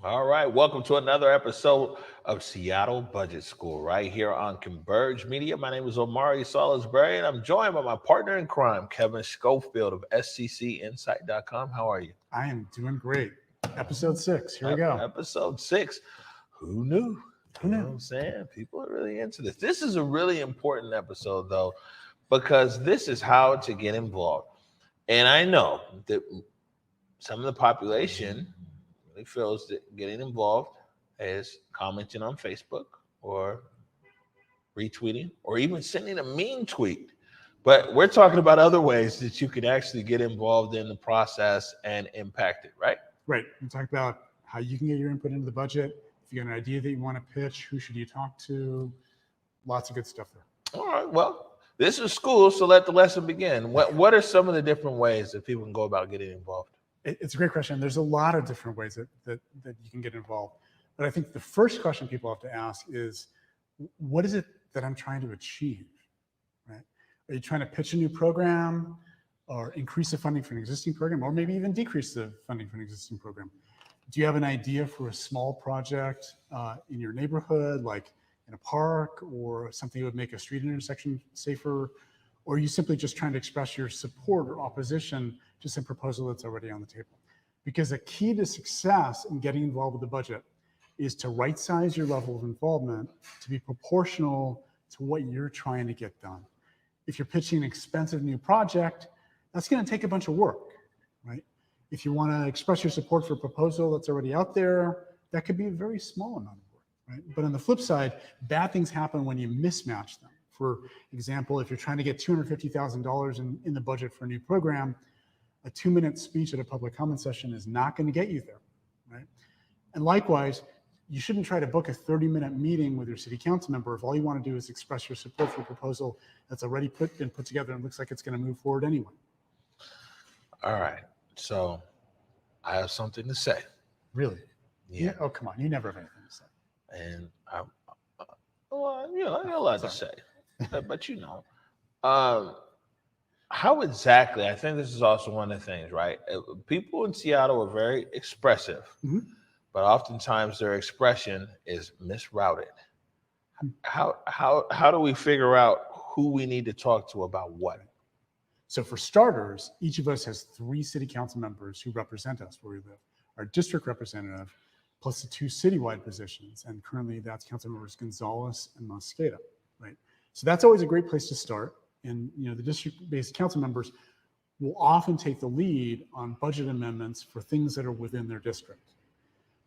All right, welcome to another episode of Seattle Budget School right here on Converge Media. My name is Omari Salisbury, and I'm joined by my partner in crime, Kevin Schofield of SCCinsight.com. How are you? I am doing great. Episode 6. Here we go. Episode 6. Who knew? Who knew? You know what I'm saying? People are really into this. This is a really important episode, though, because this is how to get involved. And I know that some of the population really feels that getting involved is commenting on Facebook or retweeting or even sending a mean tweet. But we're talking about other ways that you can actually get involved in the process and impact it, right? Right. We talked about how you can get your input into the budget. If you got an idea that you want to pitch, who should you talk to? Lots of good stuff there. All right. Well, this is school, so let the lesson begin. What are some of the different ways that people can go about getting involved? It's a great question. There's a lot of different ways that you can get involved. But I think the first question people have to ask is, what is it that I'm trying to achieve? Right? Are you trying to pitch a new program or increase the funding for an existing program, or maybe even decrease the funding for an existing program? Do you have an idea for a small project in your neighborhood, like in a park, or something that would make a street intersection safer? Or are you simply just trying to express your support or opposition to some proposal that's already on the table? Because a key to success in getting involved with the budget is to right size your level of involvement to be proportional to what you're trying to get done. If you're pitching an expensive new project, that's going to take a bunch of work, right? If you want to express your support for a proposal that's already out there, that could be a very small amount of work, right? But on the flip side, bad things happen when you mismatch them. For example, if you're trying to get $250,000 in the budget for a new program, a 2-minute speech at a public comment session is not going to get you there, right? And likewise, you shouldn't try to book a 30-minute meeting with your city council member if all you want to do is express your support for a proposal that's already been put together and looks like it's going to move forward anyway. All right. So I have something to say. Really? Yeah. Oh, come on. You never have anything to say. And I got a lot to say. But how exactly, I think this is also one of the things, right? People in Seattle are very expressive, but oftentimes their expression is misrouted. How do we figure out who we need to talk to about what? So for starters, each of us has 3 city council members who represent us where we live. Our district representative, plus the 2 citywide positions, and currently that's council members Gonzalez and Mosqueda, right? So that's always a great place to start. And the district-based council members will often take the lead on budget amendments for things that are within their district.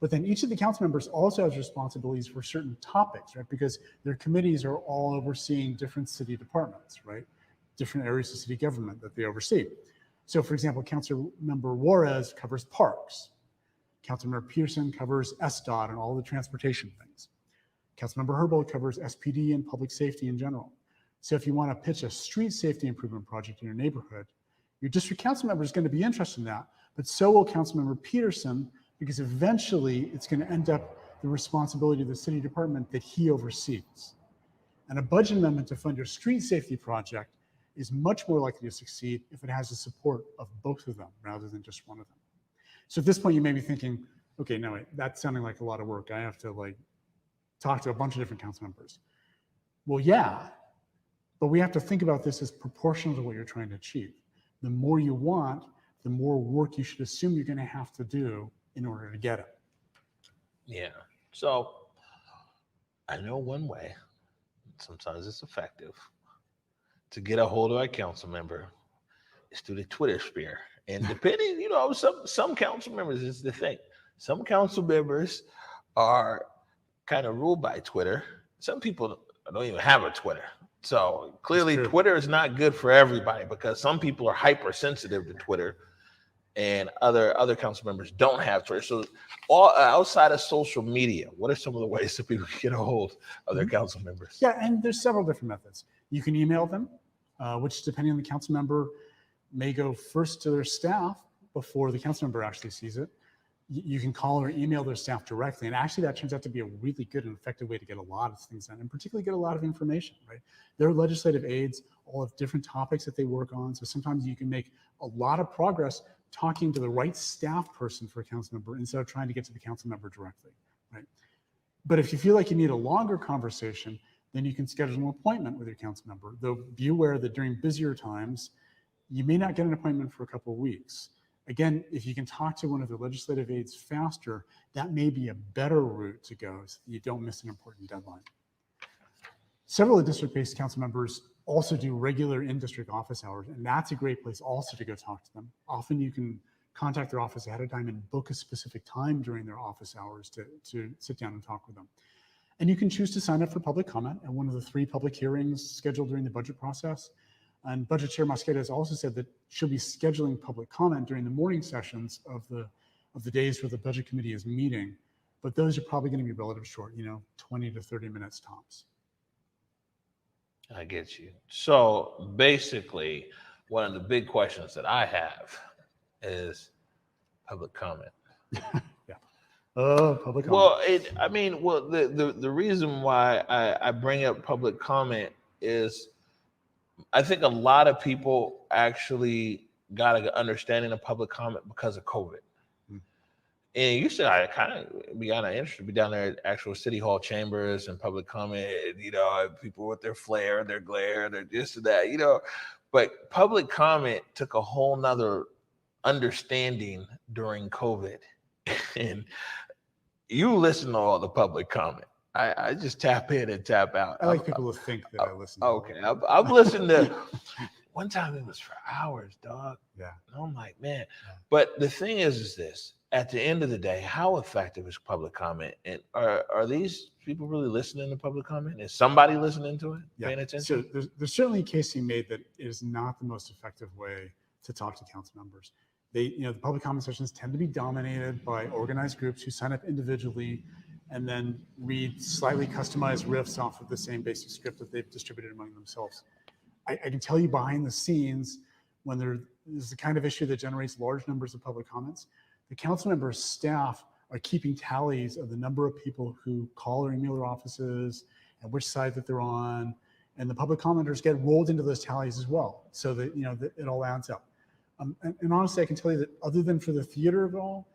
But then each of the council members also has responsibilities for certain topics, right? Because their committees are all overseeing different city departments, right? Different areas of city government that they oversee. So for example, Council Member Juarez covers parks. Councilmember Peterson covers SDOT and all the transportation things. Councilmember Herbold covers SPD and public safety in general. So if you want to pitch a street safety improvement project in your neighborhood, your district council member is going to be interested in that, but so will Councilmember Peterson, because eventually it's going to end up the responsibility of the city department that he oversees. And a budget amendment to fund your street safety project is much more likely to succeed if it has the support of both of them rather than just one of them. So at this point, you may be thinking, okay, no, wait, that's sounding like a lot of work. I have to talk to a bunch of different council members. Well, yeah, but we have to think about this as proportional to what you're trying to achieve. The more you want, the more work you should assume you're going to have to do in order to get it. Yeah. So I know one way, sometimes it's effective, to get a hold of a council member is through the Twitter sphere. And depending, some council members is the thing. Some council members are kind of ruled by Twitter. Some people don't even have a Twitter. So clearly Twitter is not good for everybody because some people are hypersensitive to Twitter and other council members don't have Twitter. So outside of social media, what are some of the ways that people can get a hold of their council members? Yeah, and there's several different methods. You can email them, which depending on the council member may go first to their staff before the council member actually sees it. You can call or email their staff directly. And actually that turns out to be a really good and effective way to get a lot of things done and particularly get a lot of information, right? Their legislative aides all of different topics that they work on. So sometimes you can make a lot of progress talking to the right staff person for a council member instead of trying to get to the council member directly, right? But if you feel like you need a longer conversation, then you can schedule an appointment with your council member. Though be aware that during busier times, you may not get an appointment for a couple of weeks. Again, if you can talk to one of the legislative aides faster, that may be a better route to go so that you don't miss an important deadline. Several of the district-based council members also do regular in-district office hours, and that's a great place also to go talk to them. Often you can contact their office ahead of time and book a specific time during their office hours to sit down and talk with them. And you can choose to sign up for public comment at one of the 3 public hearings scheduled during the budget process. And Budget Chair Mosqueda has also said that she'll be scheduling public comment during the morning sessions of the days where the Budget Committee is meeting, but those are probably going to be relatively short, 20 to 30 minutes tops. I get you. So basically, one of the big questions that I have is public comment. Yeah. Oh, public comment. Well, the reason why I bring up public comment is I think a lot of people actually got an understanding of public comment because of COVID. And you said I kind of be kind of interested to be down there at actual city hall chambers and public comment, people with their flare, their glare, their this or that, but public comment took a whole nother understanding during COVID. And you listen to all the public comment. I just tap in and tap out. I like people to think that I listen to okay. I've listened to one time it was for hours, dog. Yeah. And I'm like, man. Yeah. But the thing is this. At the end of the day, how effective is public comment? And are these people really listening to public comment? Is somebody listening to it, paying attention? So there's certainly a case to be made that it is not the most effective way to talk to council members. The public comment sessions tend to be dominated by organized groups who sign up individually and then read slightly customized riffs off of the same basic script that they've distributed among themselves. I can tell you behind the scenes, when there's the kind of issue that generates large numbers of public comments, the council members' staff are keeping tallies of the number of people who call or email their offices and which side that they're on, and the public commenters get rolled into those tallies as well, so that that it all adds up. And honestly, I can tell you that other than for the theater of it all,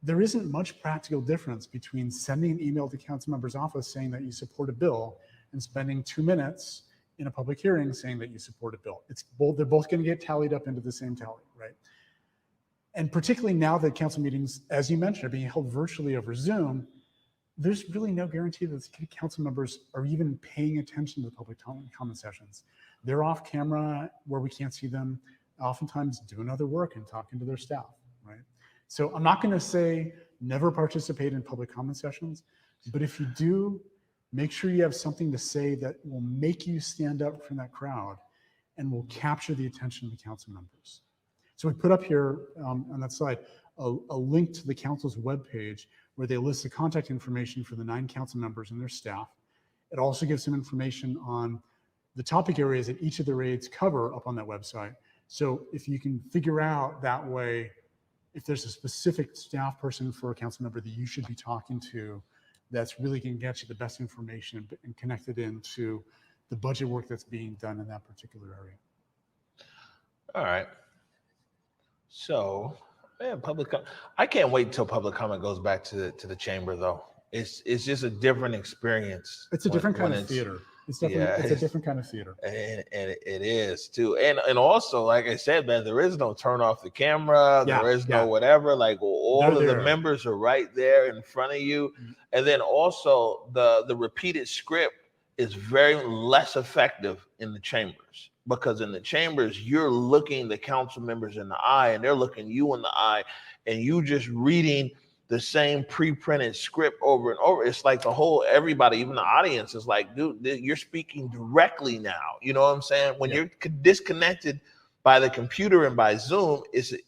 there isn't much practical difference between sending an email to council member's office saying that you support a bill and spending 2 minutes in a public hearing saying that you support a bill. They're both going to get tallied up into the same tally, right? And particularly now that council meetings, as you mentioned, are being held virtually over Zoom, there's really no guarantee that the council members are even paying attention to the public comment sessions. They're off camera where we can't see them, oftentimes doing other work and talking to their staff, right? So I'm not going to say never participate in public comment sessions, but if you do, make sure you have something to say that will make you stand up from that crowd and will capture the attention of the council members. So we put up here on that slide a link to the council's webpage where they list the contact information for the 9 council members and their staff. It also gives some information on the topic areas that each of the aides cover up on that website. So if you can figure out that way, if there's a specific staff person for a council member that you should be talking to, that's really going to get you the best information and connect it into the budget work that's being done in that particular area. All right. So, man, I can't wait until public comment goes back to the chamber, though. It's just a different experience. It's a different kind of theater. It's a different kind of theater. And it is too. And also, like I said, man, there is no turn off the camera. There is no whatever. Like all of the members are right there in front of you. Mm-hmm. And then also the repeated script is very less effective in the chambers, because in the chambers, you're looking the council members in the eye and they're looking you in the eye, and you just reading the same pre-printed script over and over. It's like everybody, even the audience, is like, dude, you're speaking directly now. You know what I'm saying? When you're disconnected by the computer and by Zoom,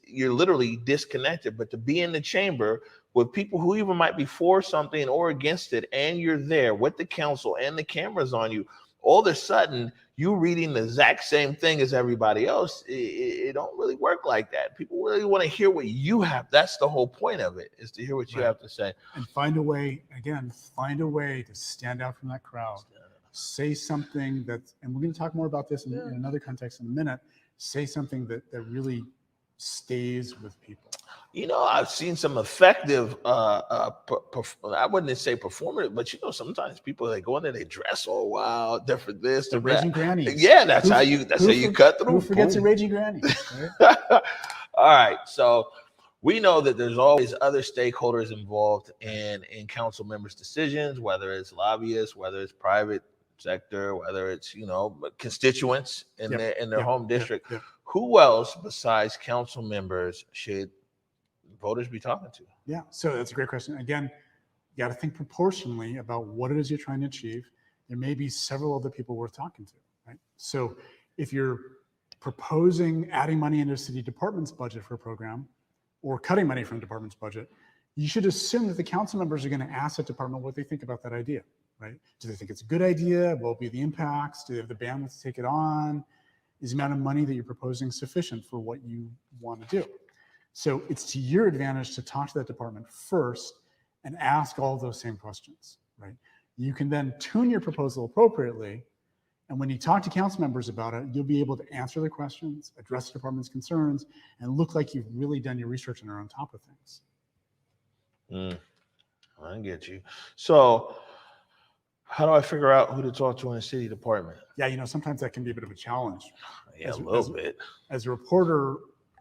you're literally disconnected. But to be in the chamber with people who even might be for something or against it, and you're there with the council and the cameras on you, all of a sudden, you reading the exact same thing as everybody else, it don't really work like that. People really want to hear what you have. That's the whole point of it, is to hear what you have to say. And find a way to stand out from that crowd. say something that, and we're going to talk more about this in another context in a minute, say something that really stays with people. You know, I've seen some effective, I wouldn't say performative, but you know, sometimes people, they go in there, they dress all wild, different this, The different raging that. grannies. Yeah, that's how you cut through. Who forgets a Boom. raging granny? Right? All right, so we know that there's always other stakeholders involved in council members' decisions, whether it's lobbyists, whether it's private sector, whether it's, you know, constituents in their home district. Yep. Who else besides council members should voters be talking to? Yeah, so that's a great question. Again, you got to think proportionally about what it is you're trying to achieve. There may be several other people worth talking to, right? So if you're proposing adding money into a city department's budget for a program or cutting money from the department's budget, you should assume that the council members are going to ask that department what they think about that idea, right? Do they think it's a good idea? What will be the impacts? Do they have the bandwidth to take it on? Is the amount of money that you're proposing sufficient for what you want to do? So it's to your advantage to talk to that department first and ask all those same questions, right? You can then tune your proposal appropriately. And when you talk to council members about it, you'll be able to answer their questions, address the department's concerns, and look like you've really done your research and are on top of things. I get you. So how do I figure out who to talk to in a city department? Yeah, you know, sometimes that can be a bit of a challenge. Yeah, a little bit. As a reporter,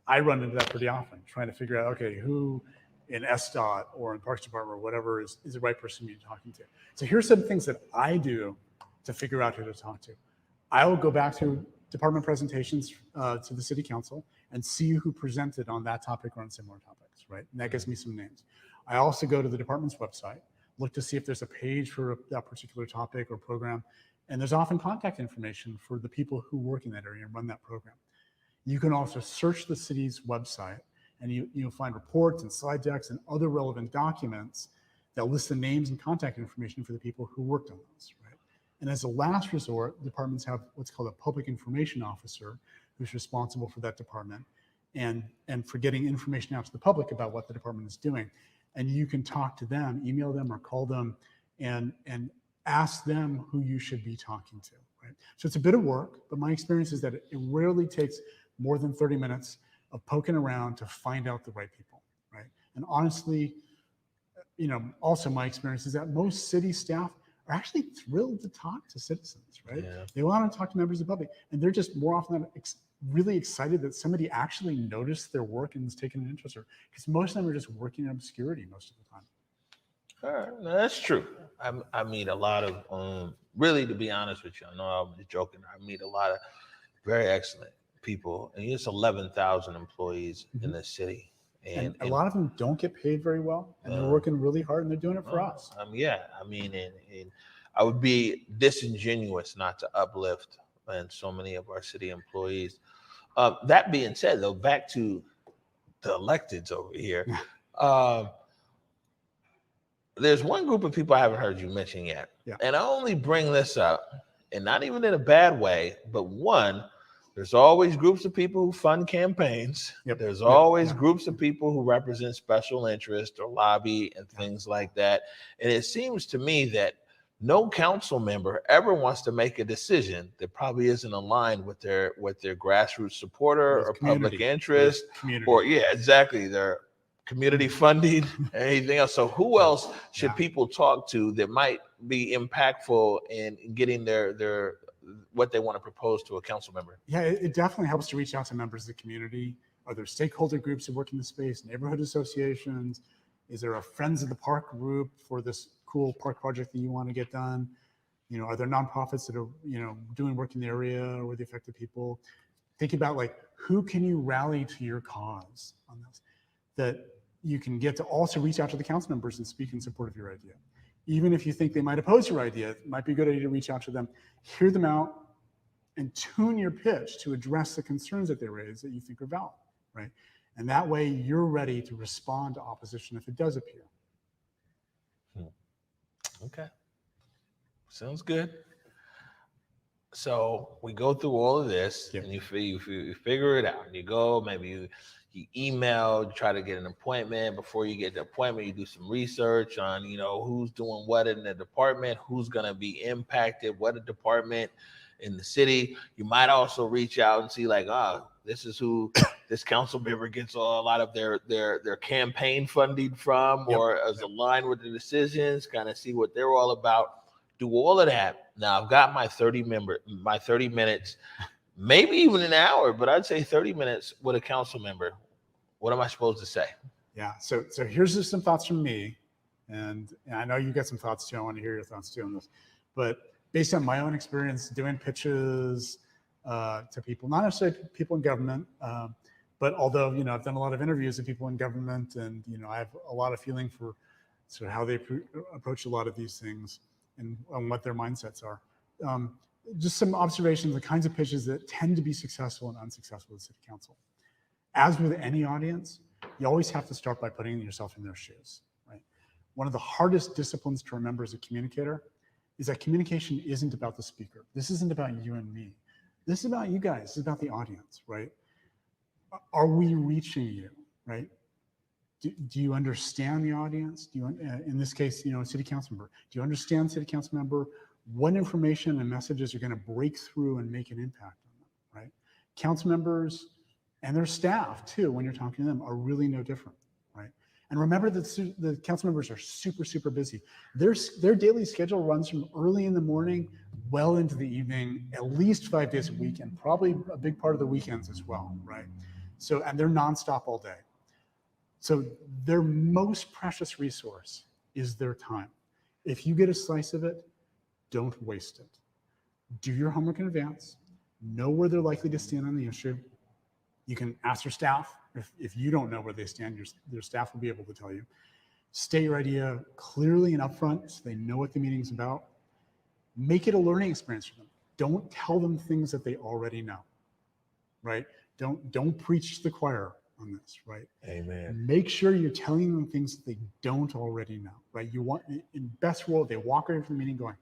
I run into that pretty often, trying to figure out, okay, who in SDOT or in Parks Department or whatever is the right person to be talking to. So here's some things that I do to figure out who to talk to. I will go back to department presentations to the city council and see who presented on that topic or on similar topics, right? And that gives me some names. I also go to the department's website, look to see if there's a page for that particular topic or program. And there's often contact information for the people who work in that area and run that program. You can also search the city's website and you'll find reports and slide decks and other relevant documents that list the names and contact information for the people who worked on those, right? And as a last resort, departments have what's called a public information officer who's responsible for that department and for getting information out to the public about what the department is doing. And you can talk to them, email them or call them and ask them who you should be talking to, right? So it's a bit of work, but my experience is that it rarely takes more than 30 minutes of poking around to find out the right people, right? And honestly, you know, also my experience is that most city staff are actually thrilled to talk to citizens, right? Yeah. They want to talk to members of the public, and they're just more often than really excited that somebody actually noticed their work and is taking an interest, because most of them are just working in obscurity most of the time. All right, no, that's true. I meet a lot of, really, to be honest with you, I know I'm just joking. I meet a lot of very excellent people, and it's 11,000 employees in the city. And a lot of them don't get paid very well, and they're working really hard, and they're doing it for us. Yeah, I mean, and I would be disingenuous not to uplift and so many of our city employees. That being said, though, back to the electeds over here, there's one group of people I haven't heard you mention yet. Yeah. And I only bring this up, and not even in a bad way, but one, there's always groups of people who fund campaigns. Yep. There's always groups of people who represent special interest or lobby and things like that. And it seems to me that no council member ever wants to make a decision that probably isn't aligned with their grassroots supporter or public interest or exactly, their community funding, anything else. So who else should people talk to that might be impactful in getting their what they want to propose to a council member? Yeah, it definitely helps to reach out to members of the community. Are there stakeholder groups that work in the space, neighborhood associations? Is there a Friends of the Park group for this cool park project that you want to get done? You know, are there nonprofits that are, you know, doing work in the area or the affected people? Think about, like, who can you rally to your cause on this, that you can get to also reach out to the council members and speak in support of your idea. Even if you think they might oppose your idea, it might be a good idea to reach out to them, hear them out, and tune your pitch to address the concerns that they raise that you think are valid, right? And that way you're ready to respond to opposition if it does appear. Okay. Sounds good. So we go through all of this, Yep. and you figure it out. And you go, maybe you email, you try to get an appointment. Before you get the appointment, you do some research on, who's doing what in the department, who's going to be impacted, what a department in the city. You might also reach out and see like, this is who this council member gets a lot of their campaign funding from, Yep. or is aligned with the decisions, kind of see what they're all about. Do all of that. Now I've got my 30 minutes, maybe even an hour, but I'd say 30 minutes with a council member. What am I supposed to say? Yeah. So here's just some thoughts from me. And I know you got some thoughts too. I want to hear your thoughts too on this. But based on my own experience doing pitches to people, not necessarily people in government, but although, I've done a lot of interviews with people in government, and, I have a lot of feeling for sort of how they approach a lot of these things and what their mindsets are. Just some observations, the kinds of pitches that tend to be successful and unsuccessful at city council. As with any audience, you always have to start by putting yourself in their shoes, right? One of the hardest disciplines to remember as a communicator is that communication isn't about the speaker. This isn't about you and me. This is about you guys. This is about the audience, right? Are we reaching you, right? Do you understand the audience? Do you, in this case, a city council member, do you understand city council member? What information and messages are going to break through and make an impact on them, right? Council members and their staff too, when you're talking to them, are really no different, right? And remember that the council members are super, super busy. Their daily schedule runs from early in the morning, well into the evening, at least 5 days a week, and probably a big part of the weekends as well, right? So, and they're nonstop all day. So their most precious resource is their time. If you get a slice of it, don't waste it. Do your homework in advance. Know where they're likely to stand on the issue. You can ask your staff. If you don't know where they stand, your staff will be able to tell you. State your idea clearly and upfront so they know what the meeting's about. Make it a learning experience for them. Don't tell them things that they already know, right? Don't preach to the choir on this, right? Amen. Make sure you're telling them things that they don't already know, right? You want, in best world, they walk away from the meeting going,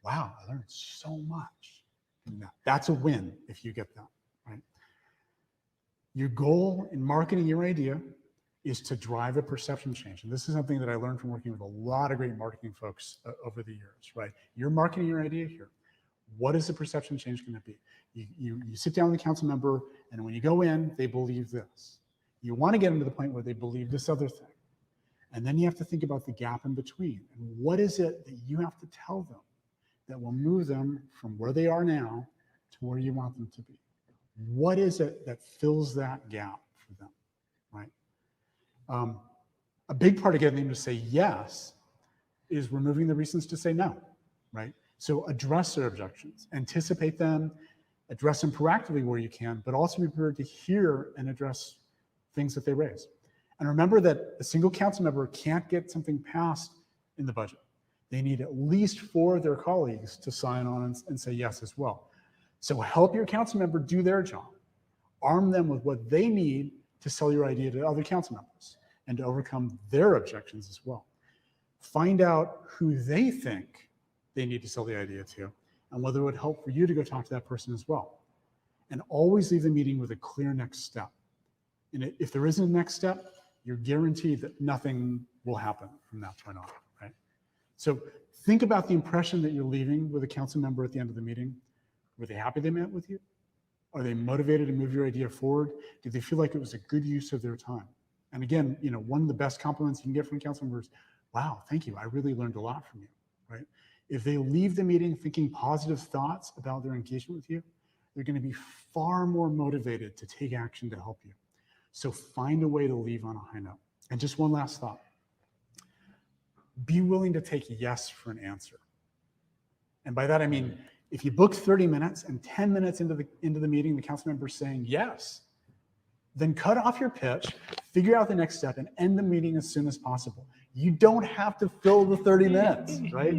wow, I learned so much from that. That's a win if you get that, right? Your goal in marketing your idea is to drive a perception change. And this is something that I learned from working with a lot of great marketing folks over the years, right? You're marketing your idea here. What is the perception change going to be? You sit down with a council member, and when you go in, they believe this. You want to get them to the point where they believe this other thing. And then you have to think about the gap in between. And what is it that you have to tell them that will move them from where they are now to where you want them to be? What is it that fills that gap for them, right? A big part of getting them to say yes is removing the reasons to say no, right? So address their objections, anticipate them, address them proactively where you can, but also be prepared to hear and address things that they raise. And remember that a single council member can't get something passed in the budget. They need at least 4 of their colleagues to sign on and say yes as well. So help your council member do their job. Arm them with what they need to sell your idea to other council members and to overcome their objections as well. Find out who they think they need to sell the idea to and whether it would help for you to go talk to that person as well. And always leave the meeting with a clear next step. And if there isn't a next step, you're guaranteed that nothing will happen from that point on, right? So think about the impression that you're leaving with a council member at the end of the meeting. Were they happy they met with you? Are they motivated to move your idea forward? Did they feel like it was a good use of their time? And again, one of the best compliments you can get from a council member is, wow, thank you. I really learned a lot from you, right? If they leave the meeting thinking positive thoughts about their engagement with you, they're going to be far more motivated to take action to help you. So find a way to leave on a high note. And just one last thought. Be willing to take yes for an answer. And by that, I mean, if you book 30 minutes and 10 minutes into the meeting, the council member is saying yes, then cut off your pitch, figure out the next step, and end the meeting as soon as possible. You don't have to fill the 30 minutes, right?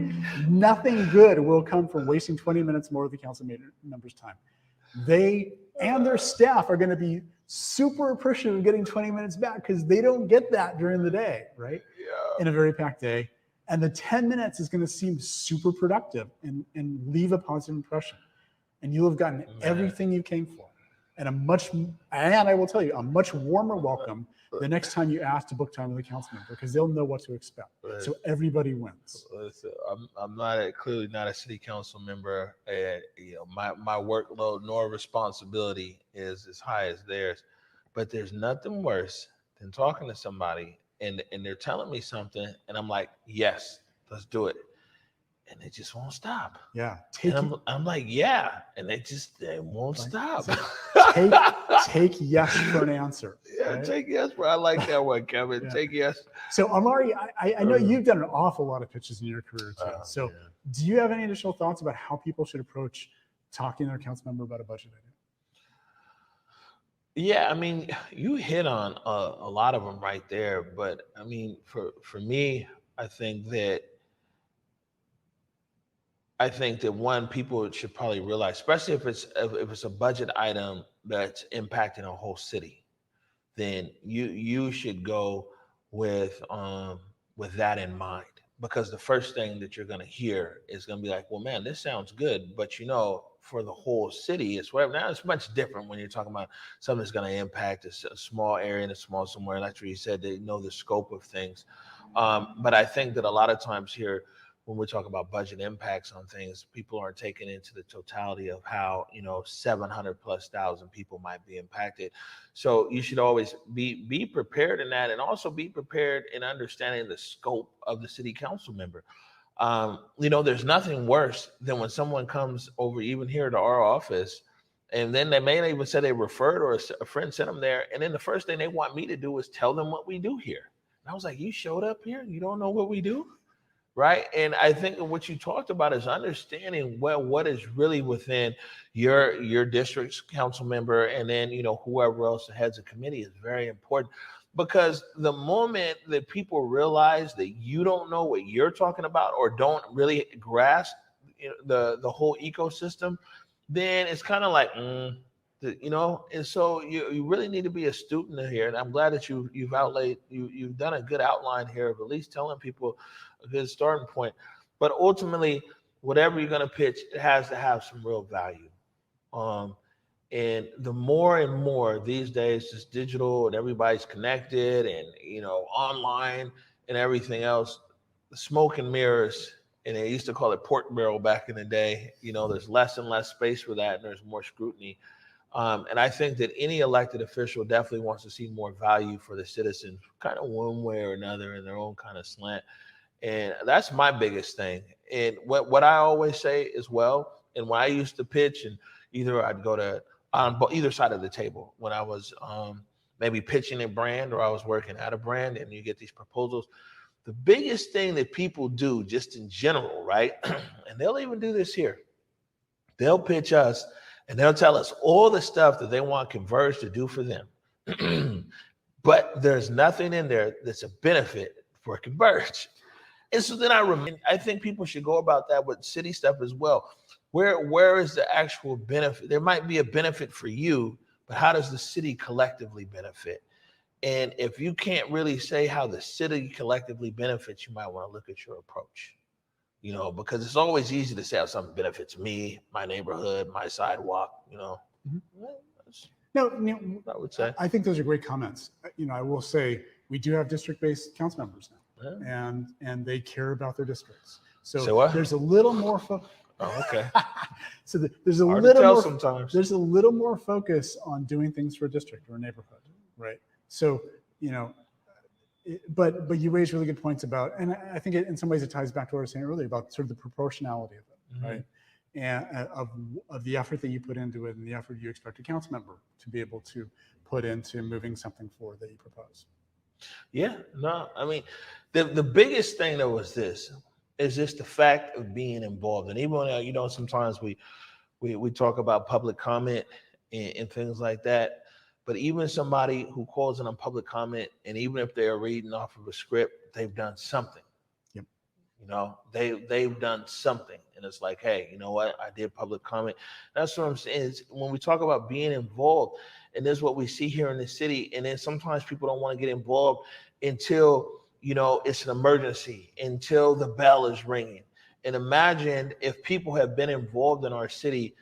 Nothing good will come from wasting 20 minutes more of the council member's time. They and their staff are going to be super appreciative of getting 20 minutes back because they don't get that during the day, right? Yeah. In a very packed day. And the 10 minutes is going to seem super productive and leave a positive impression. and you'll have gotten everything you came for. And I will tell you, a much warmer welcome the next time you ask to book time with a council member, because they'll know what to expect. So everybody wins. Listen, I'm clearly not a city council member, and my workload nor responsibility is as high as theirs. But there's nothing worse than talking to somebody and they're telling me something, and I'm like, yes, let's do it. And they just won't stop. Yeah. I'm like, yeah. And they won't stop. Take yes for an answer. Yeah, right? Take yes for, I like that one, Kevin. Yeah. Take yes. So Omari, I know you've done an awful lot of pitches in your career too. So do you have any additional thoughts about how people should approach talking to their council member about a budget idea? Yeah, I mean, you hit on a lot of them right there. But I mean, for me, I think that one, people should probably realize, especially if it's a budget item that's impacting a whole city, then you should go with that in mind, because the first thing that you're going to hear is going to be like, well, man, this sounds good, but for the whole city, it's whatever. Now it's much different when you're talking about something that's going to impact a small area and a small somewhere. That's where you said they know the scope of things. But I think that a lot of times here, when we talk about budget impacts on things, people aren't taking into the totality of how 700,000+ people might be impacted. So you should always be prepared in that, and also be prepared in understanding the scope of the city council member. There's nothing worse than when someone comes over, even here to our office, and then they may not even say they referred or a friend sent them there, and then the first thing they want me to do is tell them what we do here. And I was like, you showed up here, you don't know what we do? Right. And I think what you talked about is understanding what is really within your district's council member, and then, whoever else heads a committee is very important, because the moment that people realize that you don't know what you're talking about or don't really grasp the whole ecosystem, then it's kind of like, and so you really need to be a student here. And I'm glad that you've done a good outline here of at least telling people a good starting point. But ultimately, whatever you're going to pitch, it has to have some real value. And the more and more these days, it's digital and everybody's connected and, online and everything else, the smoke and mirrors, and they used to call it pork barrel back in the day. There's less and less space for that, and there's more scrutiny. And I think that any elected official definitely wants to see more value for the citizens, kind of one way or another, in their own kind of slant. And that's my biggest thing. And what I always say as well, and when I used to pitch, and either I'd go to on either side of the table when I was maybe pitching a brand or I was working at a brand, and you get these proposals. The biggest thing that people do just in general, right? And they'll even do this here. They'll pitch us and they'll tell us all the stuff that they want Converge to do for them. But there's nothing in there that's a benefit for Converge. And so then I think people should go about that with city stuff as well. Where is the actual benefit? There might be a benefit for you, but how does the city collectively benefit? And if you can't really say how the city collectively benefits, you might want to look at your approach. Because it's always easy to say how something benefits me, my neighborhood, my sidewalk. No, I would say. I think those are great comments. I will say we do have district-based council members now. Yeah. And they care about their districts. So there's a little more focus. Oh, okay. So there's a little more focus on doing things for a district or a neighborhood, right? So but you raise really good points about, and I think in some ways it ties back to what I was saying earlier about sort of the proportionality of it, mm-hmm. right? And of the effort that you put into it and the effort you expect a council member to be able to put into moving something forward that you propose. Yeah, no, I mean, the biggest thing though is just the fact of being involved. And even when, sometimes we talk about public comment and things like that, but even somebody who calls in on public comment, and even if they're reading off of a script, they've done something. Yep. They've done something. And it's like, hey, you know what? I did public comment. That's what I'm saying is when we talk about being involved, and this is what we see here in the city. And then sometimes people don't want to get involved until, it's an emergency, until the bell is ringing. And imagine if people have been involved in our city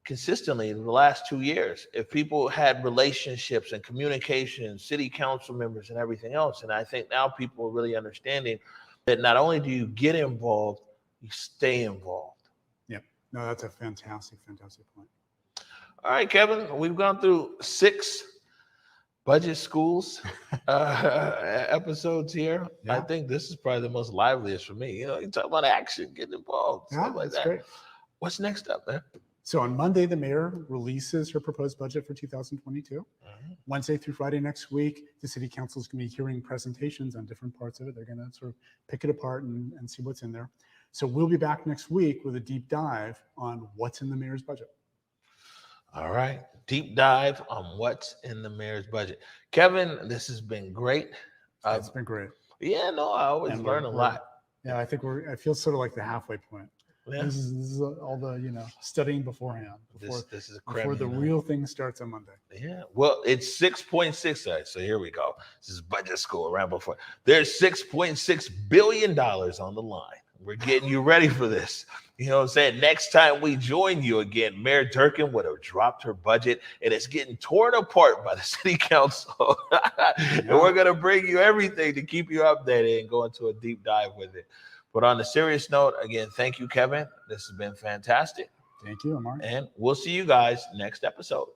consistently in the last 2 years. If people had relationships and communication, city council members and everything else. And I think now people are really understanding that not only do you get involved, you stay involved. Yep. No, that's a fantastic point. All right, Kevin, we've gone through 6 budget schools episodes here. Yeah. I think this is probably the most liveliest for me. You know, you talk about action, getting involved, Yeah, stuff like that's that. great. What's next up, man? So on Monday, the mayor releases her proposed budget for 2022. Wednesday through Friday next week, the city council is going to be hearing presentations on different parts of it. They're going to sort of pick it apart and see what's in there. So we'll be back next week with a deep dive on what's in the mayor's budget. All right. Deep dive on what's in the mayor's budget. Kevin, this has been great. It's been great. Yeah, no, I always And learn a lot. Yeah, I think I feel sort of like the halfway point. Yeah. This is all the, studying beforehand, This is a before the real thing starts on Monday. Yeah, well, it's 6.6. So here we go. This is budget school around before. There's $6.6 billion on the line. We're getting you ready for this. You know what I'm saying? Next time we join you again, Mayor Durkin would have dropped her budget and it's getting torn apart by the city council. And we're going to bring you everything to keep you updated and go into a deep dive with it. But on a serious note, again, thank you, Kevin. This has been fantastic. Thank you, Omar. And we'll see you guys next episode.